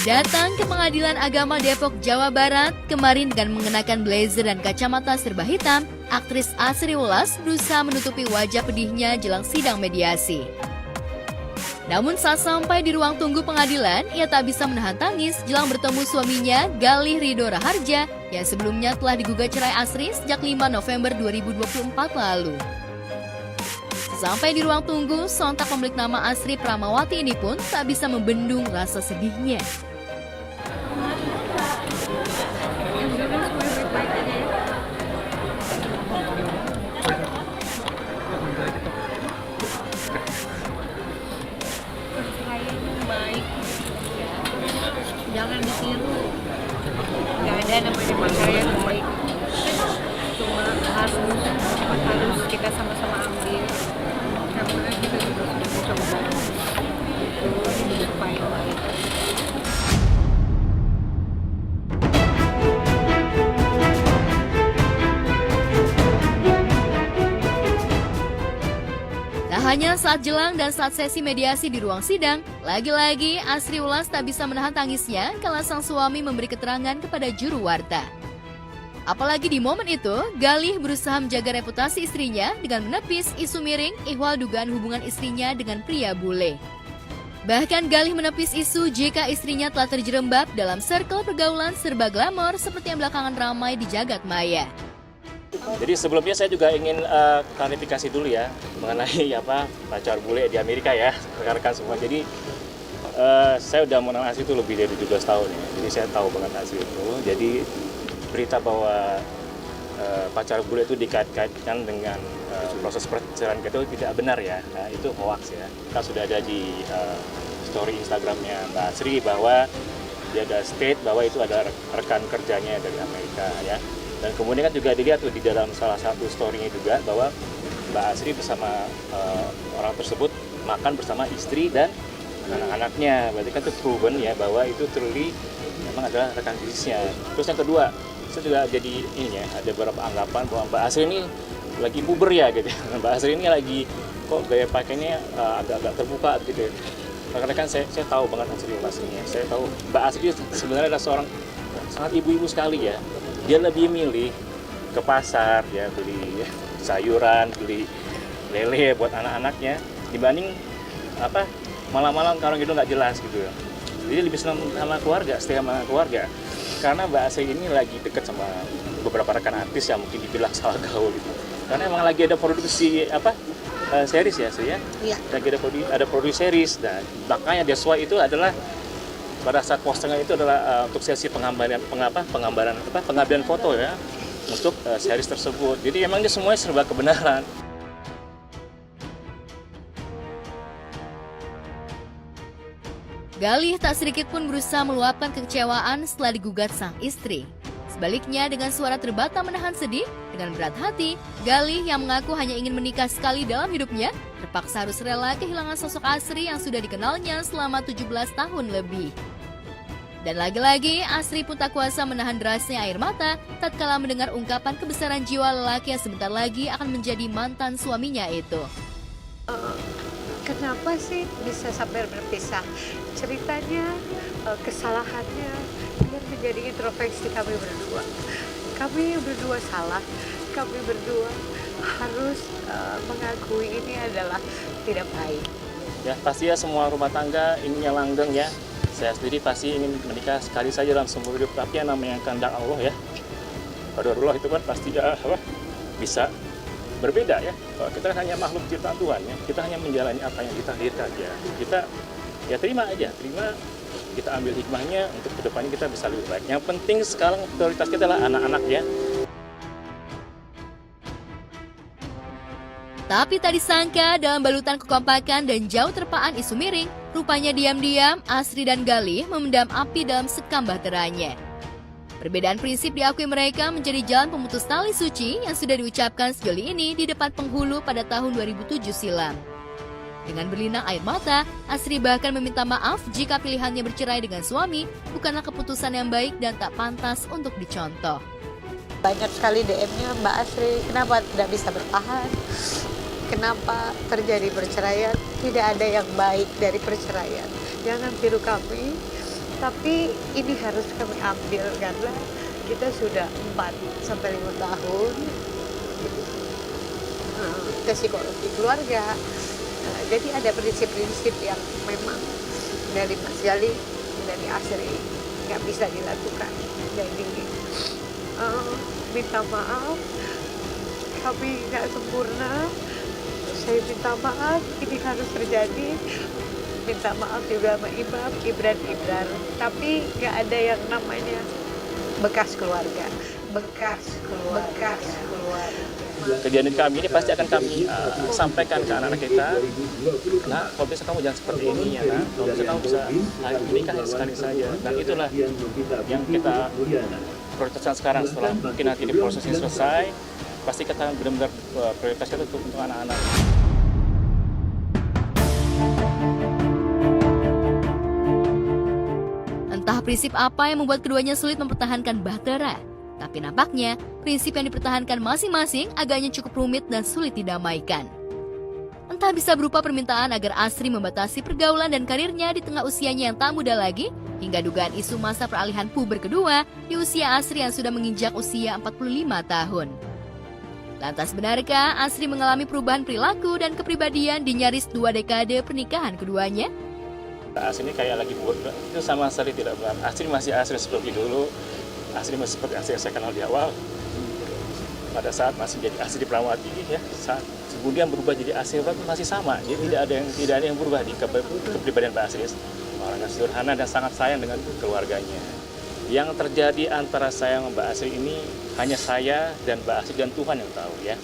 Datang ke Pengadilan Agama Depok, Jawa Barat, kemarin dengan mengenakan blazer dan kacamata serba hitam, aktris Asri Welas berusaha menutupi wajah pedihnya jelang sidang mediasi. Namun saat sampai di ruang tunggu pengadilan, ia tak bisa menahan tangis jelang bertemu suaminya, Galih Ridho Raharja, yang sebelumnya telah digugat cerai Asri sejak 5 November 2024 lalu. Sampai di ruang tunggu, sontak pemilik nama Asri Pramawati ini pun tak bisa membendung rasa sedihnya. Jangan ditiru, nggak ada namanya pacar yang baik, cuma harus kita sama-sama ambil, karena kita juga sudah mencoba itu supaya baik. Hanya saat jelang dan saat sesi mediasi di ruang sidang, lagi-lagi Asri Welas tak bisa menahan tangisnya kala sang suami memberi keterangan kepada juru warta. Apalagi di momen itu, Galih berusaha menjaga reputasi istrinya dengan menepis isu miring ihwal dugaan hubungan istrinya dengan pria bule. Bahkan Galih menepis isu jika istrinya telah terjerembab dalam circle pergaulan serba glamor seperti yang belakangan ramai di jagat maya. Jadi sebelumnya saya juga ingin klarifikasi dulu ya mengenai pacar bule di Amerika ya, rekan-rekan semua. Jadi saya udah mengenal Asri itu lebih dari 17 tahun ya. Jadi saya tahu banget Asri itu. Jadi berita bahwa pacar bule itu dikait-kaitkan dengan proses perceraian itu tidak benar ya. Nah, itu hoax ya. Kita sudah ada di story Instagramnya Mbak Asri bahwa dia ada state bahwa itu ada rekan kerjanya dari Amerika ya. Dan kemudian kan juga dilihat tuh di dalam salah satu story-nya juga bahwa Mbak Asri bersama orang tersebut makan bersama istri dan anak-anaknya. Berarti kan itu proven ya bahwa itu truly memang adalah rekan bisnisnya. Terus yang kedua, saya juga jadi ini ya, ada beberapa anggapan bahwa Mbak Asri ini lagi puber ya gitu. Mbak Asri ini lagi kok gaya pakainya agak-agak terbuka gitu. Karena kan saya tahu banget Asri aslinya. Saya tahu Mbak Asri sebenarnya adalah seorang sangat ibu-ibu sekali ya. Dia lebih milih ke pasar ya, beli sayuran, beli lele buat anak-anaknya dibanding malam-malam kalau gitu nggak jelas gitu ya. Jadi lebih senang sama keluarga, setia sama keluarga. Karena Mbak Asri ini lagi deket sama beberapa rekan artis yang mungkin dibilang salah gaul gitu. Karena emang lagi ada produksi series ya, Sri ya. Iya. Lagi ada produksi series dan makanya that's why itu adalah pada saat postingan itu adalah untuk sesi pengambilan foto ya untuk series tersebut. Jadi emang dia semuanya serba kebenaran. Galih tak sedikit pun berusaha meluapkan kekecewaan setelah digugat sang istri. Sebaliknya dengan suara terbata menahan sedih, dengan berat hati, Galih yang mengaku hanya ingin menikah sekali dalam hidupnya, terpaksa harus rela kehilangan sosok Asri yang sudah dikenalnya selama 17 tahun lebih. Dan lagi-lagi, Asri pun tak kuasa menahan derasnya air mata tatkala mendengar ungkapan kebesaran jiwa lelaki yang sebentar lagi akan menjadi mantan suaminya itu. Kenapa sih bisa sampai berpisah? Ceritanya, kesalahannya yang menjadi introspeksi kami berdua. Kami berdua salah, kami berdua harus mengakui ini adalah tidak baik. Ya pasti ya semua rumah tangga inginnya langgeng ya. Saya sendiri pasti ingin menikah sekali saja dalam seumur hidup, tapi yang namanya kehendak Allah ya. Qadarullah itu kan pasti bisa berbeda ya. Kalau kita hanya makhluk ciptaan Tuhan ya, kita hanya menjalani apa yang ditakdirkan ya. Kita ya terima aja, kita ambil hikmahnya untuk kedepannya kita bisa lebih baik. Yang penting sekarang prioritas kita adalah anak-anak ya. Tapi tak disangka dalam balutan kekompakan dan jauh terpaan isu miring, rupanya diam-diam Asri dan Galih memendam api dalam sekam bahteranya. Perbedaan prinsip diakui mereka menjadi jalan pemutus tali suci yang sudah diucapkan sejoli ini di depan penghulu pada tahun 2007 silam. Dengan berlinang air mata, Asri bahkan meminta maaf jika pilihannya bercerai dengan suami bukanlah keputusan yang baik dan tak pantas untuk dicontoh. Banyak sekali DM-nya, Mbak Asri, kenapa tidak bisa bertahan? Kenapa terjadi perceraian? Tidak ada yang baik dari perceraian. Jangan tiru kami. Tapi ini harus kami ambil karena kita sudah 4 sampai 5 tahun ke psikologi keluarga. Jadi ada prinsip-prinsip yang memang dari Mas Gali, dari Asri nggak bisa dilakukan. Jadi minta maaf, kami nggak sempurna. Saya minta maaf, ini harus terjadi. Minta maaf juga sama Imam, Ibran. Tapi nggak ada yang namanya bekas keluarga. Kejadian kami ini pasti akan kami sampaikan ke anak-anak kita. Nah, kalau bisa kamu jangan seperti ini ya, nah. Kalau bisa kamu bisa menikah sekali saja. Dan itulah yang kita prioritaskan sekarang. Setelah mungkin nanti di proses ini selesai, pasti kita benar-benar prioritaskan untuk anak-anak. Entah prinsip apa yang membuat keduanya sulit mempertahankan bahtera. Tapi nampaknya, prinsip yang dipertahankan masing-masing agaknya cukup rumit dan sulit didamaikan. Entah bisa berupa permintaan agar Asri membatasi pergaulan dan karirnya di tengah usianya yang tak muda lagi, hingga dugaan isu masa peralihan puber kedua di usia Asri yang sudah menginjak usia 45 tahun. Lantas benarkah Asri mengalami perubahan perilaku dan kepribadian di nyaris 2 dekade pernikahan keduanya? Asri ini kayak lagi bodoh, itu sama sekali tidak benar. Asri masih Asri seperti dulu. Asri masih seperti Asri yang saya kenal di awal. Pada saat masih jadi Asri Pramawati ya, saat kemudian berubah jadi Asri masih sama. Jadi tidak ada yang berubah di kepribadian Pak Asri. Orang yang sederhana dan sangat sayang dengan keluarganya. Yang terjadi antara saya sama Mbak Asri ini hanya saya dan Mbak Asri dan Tuhan yang tahu ya.